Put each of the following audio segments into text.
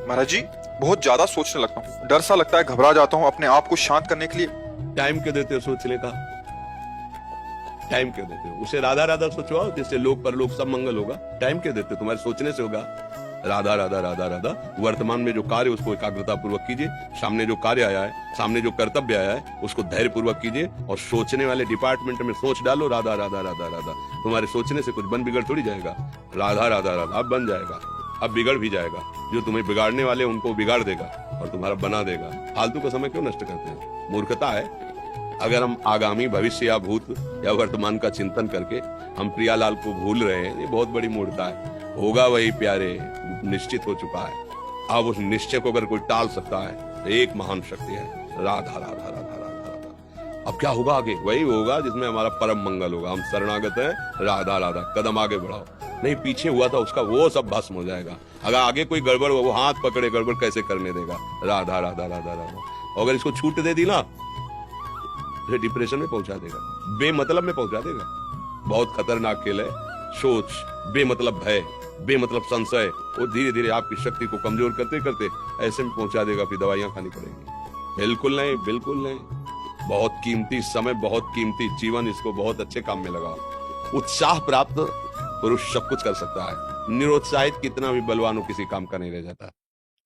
महाराज जी, बहुत ज्यादा सोचने लगता हूँ, डर सा लगता है, घबरा जाता हूँ। अपने आप को शांत करने के लिए टाइम क्यों देते हो सोचने का? टाइम क्यों देते हो? उसे राधा राधा सोचवाओ, जिससे लोक परलोक सब मंगल होगा। टाइम क्यों देते हो? तुम्हारे सोचने से होगा। राधा राधा राधा राधा। वर्तमान में जो कार्य उसको एकाग्रता पूर्वक कीजिए। सामने जो कार्य आया है, सामने जो कर्तव्य आया है, उसको धैर्य पूर्वक कीजिए। और सोचने वाले डिपार्टमेंट में सोच डालो राधा राधा राधा राधा। तुम्हारे सोचने से कुछ बन बिगड़ थोड़ी जाएगा। राधा राधा राधा अब बन जाएगा, अब बिगड़ भी जाएगा। जो तुम्हें बिगाड़ने वाले उनको बिगाड़ देगा और तुम्हारा बना देगा। फालतू का समय क्यों नष्ट करते हैं? मूर्खता है। अगर हम आगामी भविष्य या भूत या वर्तमान का चिंतन करके हम प्रियालाल को भूल रहे हैं, ये बहुत बड़ी मूर्खता है। होगा वही प्यारे, निश्चित हो चुका है। अब उस निश्चय को अगर कोई टाल सकता है तो एक महान शक्ति है, राधा राधा राधा राधा राधा। अब क्या होगा आगे? वही होगा जिसमें हमारा परम मंगल होगा। हम शरणागत हैं, राधा राधा। कदम आगे बढ़ाओ। नहीं, पीछे हुआ था उसका वो सब भस्म हो जाएगा। अगर आगे कोई गड़बड़ हो, वो हाथ पकड़े गड़बड़ कैसे करने देगा? राधा राधा राधा राधा। अगर इसको छूट दे दी ना, डिप्रेशन में पहुंचा देगा, बेमतलब में पहुंचा देगा। बहुत खतरनाक खेल है सोच। बेमतलब भय, बेमतलब संशय, वो धीरे धीरे आपकी शक्ति को कमजोर करते करते ऐसे में पहुंचा देगा, फिर दवाइयां खानी पड़ेंगी। बिल्कुल नहीं, बिल्कुल नहीं। बहुत कीमती समय, बहुत कीमती जीवन, इसको बहुत अच्छे काम में लगाओ। उत्साह प्राप्त पुरुष सब कुछ कर सकता है। निरुत्साहित कितना भी बलवान हो, किसी काम का नहीं रह जाता।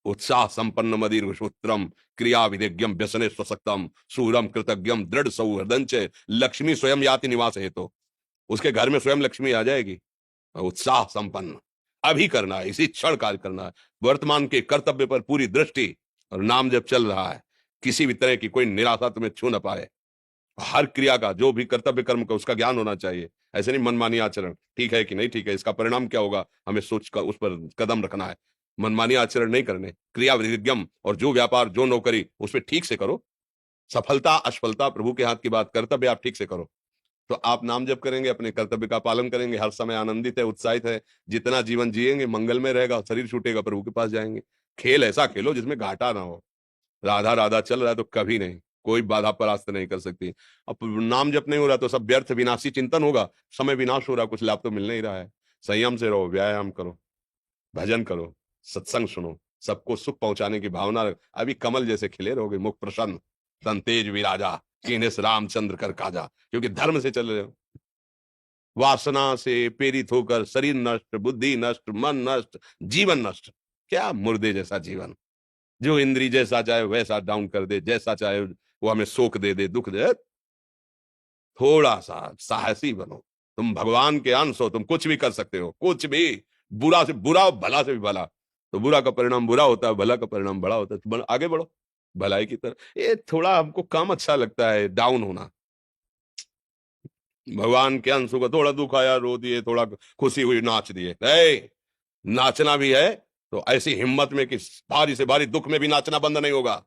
उत्साह संपन्न मदीर सूत्रम क्रिया विधिज्ञम व्यसने स्वसक्तम सूरम कृतज्ञम दृढ़ सौहृदंच लक्ष्मी स्वयं याति निवास हेतु। उसके घर में स्वयं लक्ष्मी आ जाएगी। उत्साह संपन्न अभी करना है, इसी क्षण कार्य करना है। वर्तमान के कर्तव्य पर पूरी दृष्टि, और नाम जब चल रहा है, किसी भी तरह की कोई निराशा तुम्हें छू न पाए। हर क्रिया का, जो भी कर्तव्य कर्म का, उसका ज्ञान होना चाहिए। ऐसे नहीं मनमानी आचरण, ठीक है कि नहीं ठीक है, इसका परिणाम क्या होगा, हमें सोच कर उस पर कदम रखना है। मनमानी आचरण नहीं करने। क्रिया विधिज्ञम, और जो व्यापार जो नौकरी उस पर ठीक से करो। सफलता असफलता प्रभु के हाथ की बात, कर्तव्य आप ठीक से करो तो आप नाम जप करेंगे, अपने कर्तव्य का पालन करेंगे, हर समय आनंदित है, उत्साहित है। जितना जीवन जिएंगे मंगल में रहेगा, शरीर छूटेगा, प्रभु के पास जाएंगे। खेल ऐसा खेलो जिसमें घाटा ना हो। राधा राधा चल रहा है तो कभी नहीं, कोई बाधा परास्त नहीं कर सकती। अब नाम जप नहीं हो रहा तो सब व्यर्थ विनाशी चिंतन होगा। समय विनाश हो रहा, कुछ लाभ तो मिल नहीं रहा है। संयम से रहो, व्यायाम करो, भजन करो, सत्संग सुनो, सबको सुख पहुंचाने की भावना रख। अभी कमल जैसे खिले रहोगे, मुख प्रसन्न, तन तेज विराजा, कीनेस रामचंद्र कर काजा। क्योंकि धर्म से चल रहे हो। वासना से प्रेरित होकर शरीर नष्ट, बुद्धि नष्ट, मन नष्ट, जीवन नष्ट। क्या मुर्दे जैसा जीवन, जो इंद्री जैसा चाहे वैसा डाउन कर दे, जैसा चाहे वो हमें शोक दे दे, दुख दे। थोड़ा सा साहसी बनो। तुम भगवान के अंश हो, तुम कुछ भी कर सकते हो, कुछ भी। बुरा से बुरा, भला से भी भला। तो बुरा का परिणाम बुरा होता है, भला का परिणाम बड़ा होता है। तो आगे बढ़ो भलाई की तरफ। ये थोड़ा हमको कम अच्छा लगता है डाउन होना। भगवान के अंश को थोड़ा दुख आया रो दिए, थोड़ा खुशी हुई नाच दिए। नाचना भी है तो ऐसी हिम्मत में कि भारी से भारी दुख में भी नाचना बंद नहीं होगा।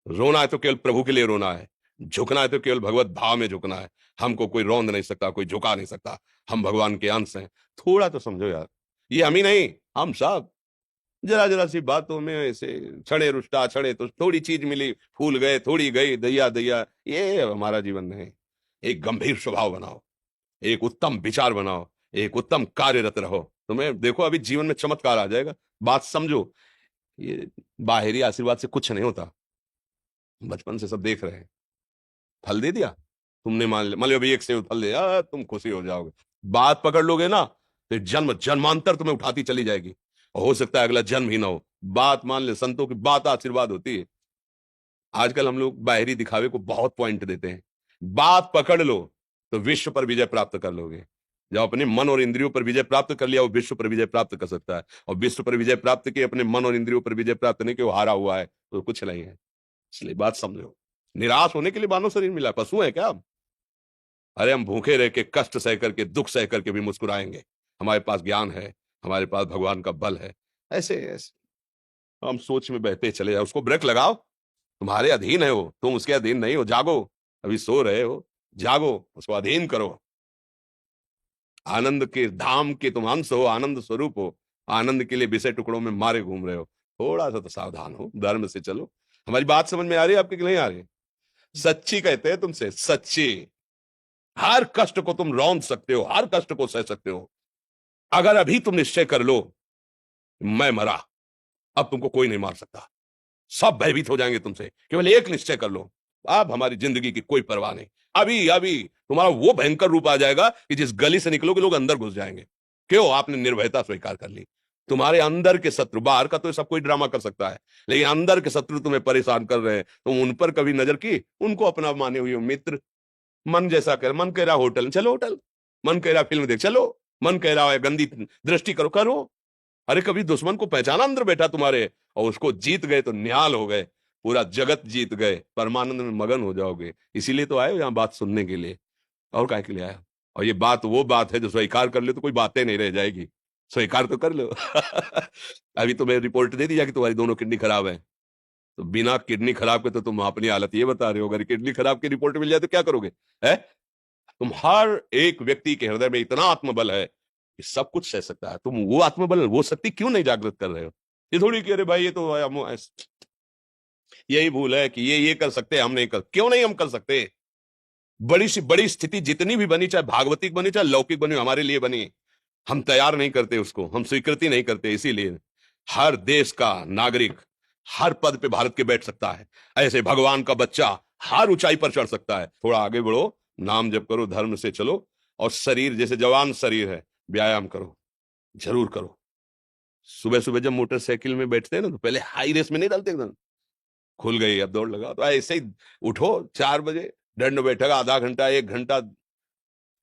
रोना है तो केवल प्रभु के लिए रोना है। झुकना है तो केवल भगवत भाव में झुकना है। हमको कोई रौंद नहीं सकता, कोई झुका नहीं सकता। हम भगवान के अंश हैं। थोड़ा तो समझो यार, ये हम ही नहीं, हम सब। जरा जरा सी बातों में ऐसे छड़े रुष्टा छड़े, तो थोड़ी चीज मिली, फूल गए, थोड़ी गई, दैया दैया। ये हमारा जीवन नहीं। एक गंभीर स्वभाव बनाओ, एक उत्तम विचार बनाओ, एक उत्तम कार्यरत रहो। तुम्हें देखो अभी जीवन में चमत्कार आ जाएगा। बात समझो, ये बाहरी आशीर्वाद से कुछ नहीं होता। बचपन से सब देख रहे हैं। फल दे दिया तुमने, मान लो अभी एक सेब फल दिया, तुम खुशी हो जाओगे। बात पकड़ लोगे ना, तो जन्म जन्मांतर तुम्हें उठाती चली जाएगी। और हो सकता है अगला जन्म ही ना हो। बात मान ले, संतों की बात आशीर्वाद होती है। आजकल हम लोग बाहरी दिखावे को बहुत पॉइंट देते हैं। बात पकड़ लो तो विश्व पर विजय प्राप्त कर लोगे। जब अपने मन और इंद्रियों पर विजय प्राप्त कर लिया, वो विश्व पर विजय प्राप्त कर सकता है। और विश्व पर विजय प्राप्त किए, अपने मन और इंद्रियों पर विजय प्राप्त नहीं कि वो हारा हुआ है, तो कुछ नहीं है। इसलिए बात समझो। निराश होने के लिए मानव शरीर मिला, पशु है क्या हम? अरे हम भूखे रह के, कष्ट सह करके, दुख सह करके भी मुस्कुराएंगे। हमारे पास ज्ञान है, हमारे पास भगवान का बल है। ऐसे ऐसे हम सोच में बहते चले जाओ। उसको ब्रेक लगाओ। तुम्हारे अधीन है वो, तुम उसके अधीन नहीं हो। जागो, अभी सो रहे हो, जागो, उसको अधीन करो। आनंद के धाम के तुम अंश हो, आनंद स्वरूप हो। आनंद के लिए विषय टुकड़ों में मारे घूम रहे हो। थोड़ा सा तो सावधान हो, धर्म से चलो। हमारी बात समझ में आ रही है आपकी कि नहीं आ रही? सच्ची कहते हैं तुमसे, सच्ची। हर कष्ट को तुम रौंद सकते हो, हर कष्ट को सह सकते हो। अगर अभी तुम निश्चय कर लो, मैं मरा, अब तुमको कोई नहीं मार सकता, सब भयभीत हो जाएंगे तुमसे। केवल एक निश्चय कर लो, अब हमारी जिंदगी की कोई परवाह नहीं। अभी अभी तुम्हारा वो भयंकर रूप आ जाएगा कि जिस गली से निकलोगे लोग अंदर घुस जाएंगे। क्यों? आपने निर्भयता स्वीकार कर ली। तुम्हारे अंदर के शत्रु, बाहर का तो सब कोई ड्रामा कर सकता है, लेकिन अंदर के शत्रु तुम्हें परेशान कर रहे हैं, तुम उन पर कभी नजर की? उनको अपना माने हुए मित्र। मन जैसा कर, मन कह रहा होटल चलो होटल, मन कह रहा फिल्म देख चलो, मन कह रहा है गंदी दृष्टि करो करो। अरे कभी दुश्मन को पहचाना अंदर बैठा तुम्हारे, और उसको जीत गए तो निहाल हो गए, पूरा जगत जीत गए, परमानंद में मगन हो जाओगे। इसीलिए तो आए हो यहाँ बात सुनने के लिए, और काय के लिए आया? और ये बात वो बात है जो स्वीकार कर ले तो कोई बातें नहीं रह जाएगी, स्वीकार तो कर लो। अभी तुम्हें रिपोर्ट दे दी जा कि तुम्हारी दोनों किडनी खराब है, तो बिना किडनी खराब के तो तुम अपनी हालत ये बता रहे हो, अगर किडनी खराब की रिपोर्ट मिल जाए तो क्या करोगे? है? तुम हर एक व्यक्ति के हृदय में इतना आत्मबल है कि सब कुछ सह सकता है। तुम वो आत्मबल, वो शक्ति क्यों नहीं जागृत कर रहे हो? ये थोड़ी कि अरे भाई ये तो यही भूल है कि ये कर सकते हैं, हम नहीं कर। क्यों नहीं हम कर सकते? बड़ी सी बड़ी स्थिति जितनी भी बनी, चाहे भागवतिक बनी चाहे लौकिक बनी, हमारे लिए बनी, हम तैयार नहीं करते उसको, हम स्वीकृति नहीं करते। इसीलिए हर देश का नागरिक हर पद पे भारत के बैठ सकता है, ऐसे भगवान का बच्चा हर ऊंचाई पर चढ़ सकता है। थोड़ा आगे बढ़ो, नाम जप करो, धर्म से चलो, और शरीर जैसे जवान शरीर है, व्यायाम करो, जरूर करो। सुबह सुबह जब मोटरसाइकिल में बैठते हैं ना, तो पहले हाई रेस में नहीं डालते, एकदम खुल गई अब दौड़ लगा, तो ऐसे ही उठो 4 बजे, दंड बैठक आधा घंटा 1 घंटा,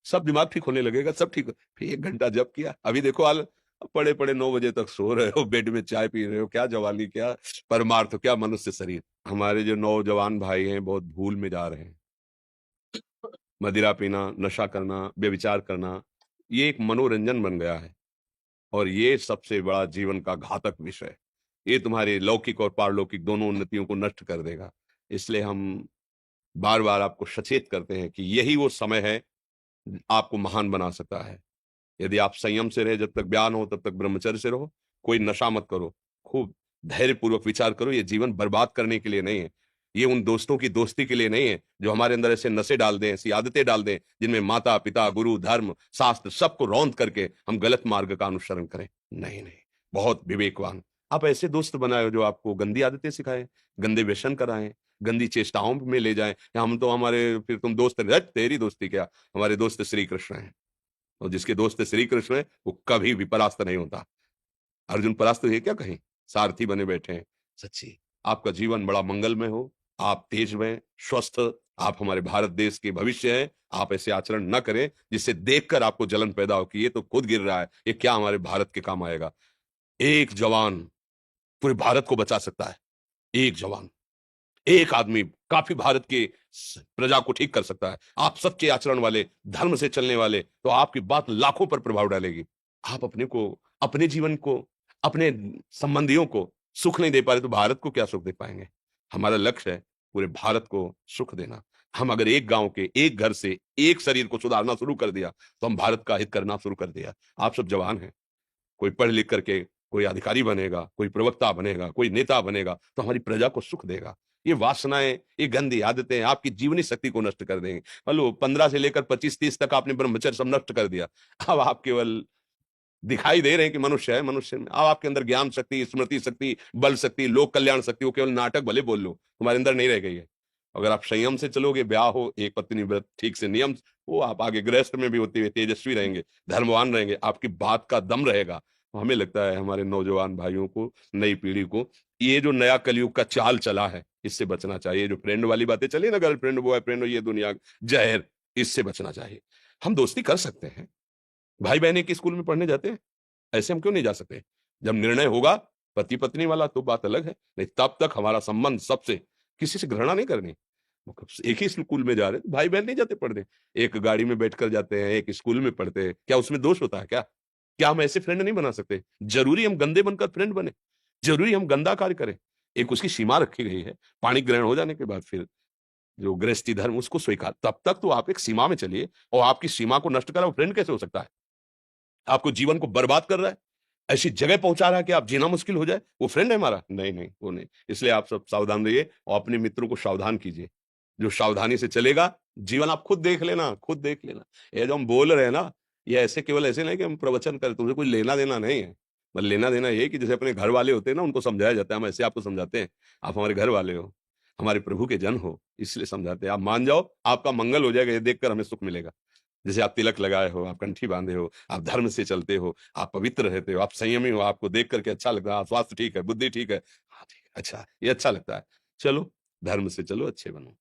सब दिमाग ठीक होने लगेगा, सब ठीक। फिर 1 घंटा जब किया, अभी देखो हाल, पड़े पड़े 9 बजे तक सो रहे हो, बेड में चाय पी रहे हो, क्या जवानी, क्या परमार्थ, क्या मनुष्य शरीर। हमारे जो नौजवान भाई हैं बहुत भूल में जा रहे हैं। मदिरा पीना, नशा करना, व्यभिचार करना, ये एक मनोरंजन बन गया है, और ये सबसे बड़ा जीवन का घातक विषय है। ये तुम्हारे लौकिक और पारलौकिक दोनों उन्नतियों को नष्ट कर देगा। इसलिए हम बार बार आपको सचेत करते हैं कि यही वो समय है आपको महान बना सकता है। यदि आप संयम से रहे, जब तक ज्ञान हो तब तक ब्रह्मचर्य से रहो, कोई नशा मत करो, खूब धैर्य पूर्वक विचार करो। ये जीवन बर्बाद करने के लिए नहीं है, ये उन दोस्तों की दोस्ती के लिए नहीं है जो हमारे अंदर ऐसे नशे डाल दें, ऐसी आदतें डाल दें जिनमें माता पिता गुरु धर्म शास्त्र सबको रौंद करके हम गलत मार्ग का अनुसरण करें। नहीं नहीं, बहुत विवेकवान आप ऐसे दोस्त बनाए हो जो आपको गंदी आदतें सिखाएं, गंदे व्यसन कराएं, गंदी चेष्टाओं में ले जाएं। या हम तो हमारे, फिर तुम दोस्त, तेरी दोस्ती क्या, हमारे दोस्त श्री कृष्ण हैं, और जिसके दोस्त श्री कृष्ण है वो कभी भी परास्त नहीं होता। अर्जुन परास्त हुए क्या कहीं? सारथी बने बैठे हैं। सच्ची आपका जीवन बड़ा मंगलमय हो, आप तेजमय स्वस्थ, आप हमारे भारत देश के भविष्य हैं। आप ऐसे आचरण न करें जिससे देखकर आपको जलन पैदा हो कि ये तो खुद गिर रहा है, ये क्या हमारे भारत के काम आएगा। एक जवान पूरे भारत को बचा सकता है, एक जवान, एक आदमी काफी भारत की प्रजा को ठीक कर सकता है। आप सच्चे आचरण वाले, धर्म से चलने वाले, तो आपकी बात लाखों पर प्रभाव डालेगी। आप अपने को, अपने जीवन को, अपने संबंधियों को सुख नहीं दे पा रहे तो भारत को क्या सुख दे पाएंगे? हमारा लक्ष्य है पूरे भारत को सुख देना। हम अगर एक गांव के, एक घर से, एक शरीर को सुधारना शुरू कर दिया तो हम भारत का हित करना शुरू कर दिया। आप सब जवान हैं, कोई पढ़ लिख करके कोई अधिकारी बनेगा, कोई प्रवक्ता बनेगा, कोई नेता बनेगा, तो हमारी प्रजा को सुख देगा। ये वासनाएं, ये गंदी आदतें आपकी जीवनी शक्ति को नष्ट कर देंगे। मान लो 15 से लेकर 25-30 तक आपने ब्रह्मचर्य सब नष्ट कर दिया, अब आप केवल दिखाई दे रहे हैं कि मनुष्य है, मनुष्य में अब आपके अंदर ज्ञान शक्ति, स्मृति शक्ति, बल शक्ति, लोक कल्याण शक्ति, वो केवल नाटक भले बोल लो, तुम्हारे अंदर नहीं रह गई है। अगर आप संयम से चलोगे, ब्याह हो, एक पत्नी व्रत ठीक से नियम, वो आप आगे गृहस्थ में भी होते हुए तेजस्वी रहेंगे, धर्मवान रहेंगे, आपकी बात का दम रहेगा। हमें लगता है हमारे नौजवान भाइयों को, नई पीढ़ी को, ये जो नया कलयुग का चाल चला है इससे बचना चाहिए। जो फ्रेंड वाली बातें चली ना, गर्लफ्रेंड बॉयफ्रेंड, ये दुनिया जहर, इससे बचना चाहिए। हम दोस्ती कर सकते हैं, भाई बहन एक स्कूल में पढ़ने जाते हैं, ऐसे हम क्यों नहीं जा सकते? जब निर्णय होगा पति पत्नी वाला तो बात अलग है, नहीं तब तक हमारा संबंध सबसे, किसी से घृणा नहीं करनी। एक ही स्कूल में जा रहे भाई बहन नहीं जाते पढ़ने, एक गाड़ी में बैठकर जाते हैं, एक स्कूल में पढ़ते हैं, क्या उसमें दोष होता है? क्या क्या हम ऐसे फ्रेंड नहीं बना सकते? जरूरी हम गंदे बनकर फ्रेंड बने? जरूरी हम गंदा कार्य करें? एक उसकी सीमा रखी गई है, पाणी ग्रहण हो जाने के बाद फिर जो गृहस्थी धर्म उसको स्वीकार, तब तक तो आप एक सीमा में चलिए, और आपकी सीमा को नष्ट करा वो फ्रेंड कैसे हो सकता है? आपको जीवन को बर्बाद कर रहा है, ऐसी जगह पहुंचा रहा है कि आप जीना मुश्किल हो जाए, वो फ्रेंड है हमारा? नहीं नहीं, वो नहीं। इसलिए आप सब सावधान रहिए और अपने मित्रों को सावधान कीजिए। जो सावधानी से चलेगा, जीवन आप खुद देख लेना, खुद देख लेना। ये जो हम बोल रहे हैं ना, ये ऐसे केवल ऐसे नहीं कि हम प्रवचन करें, तुमसे कोई लेना देना नहीं है। मतलब लेना देना ये है कि जैसे अपने घर वाले होते हैं ना, उनको समझाया जाता है, हम ऐसे आपको समझाते हैं, आप हमारे घर वाले हो, हमारे प्रभु के जन हो, इसलिए समझाते हैं। आप मान जाओ, आपका मंगल हो जाएगा, ये देखकर हमें सुख मिलेगा। जैसे आप तिलक लगाए हो, आप कंठी बांधे हो, आप धर्म से चलते हो, आप पवित्र रहते हो, आप संयमी हो, आपको देख करके अच्छा लगता है, स्वास्थ्य ठीक है, बुद्धि ठीक है, हाँ ठीक है, अच्छा, ये अच्छा लगता है। चलो, धर्म से चलो, अच्छे बनो।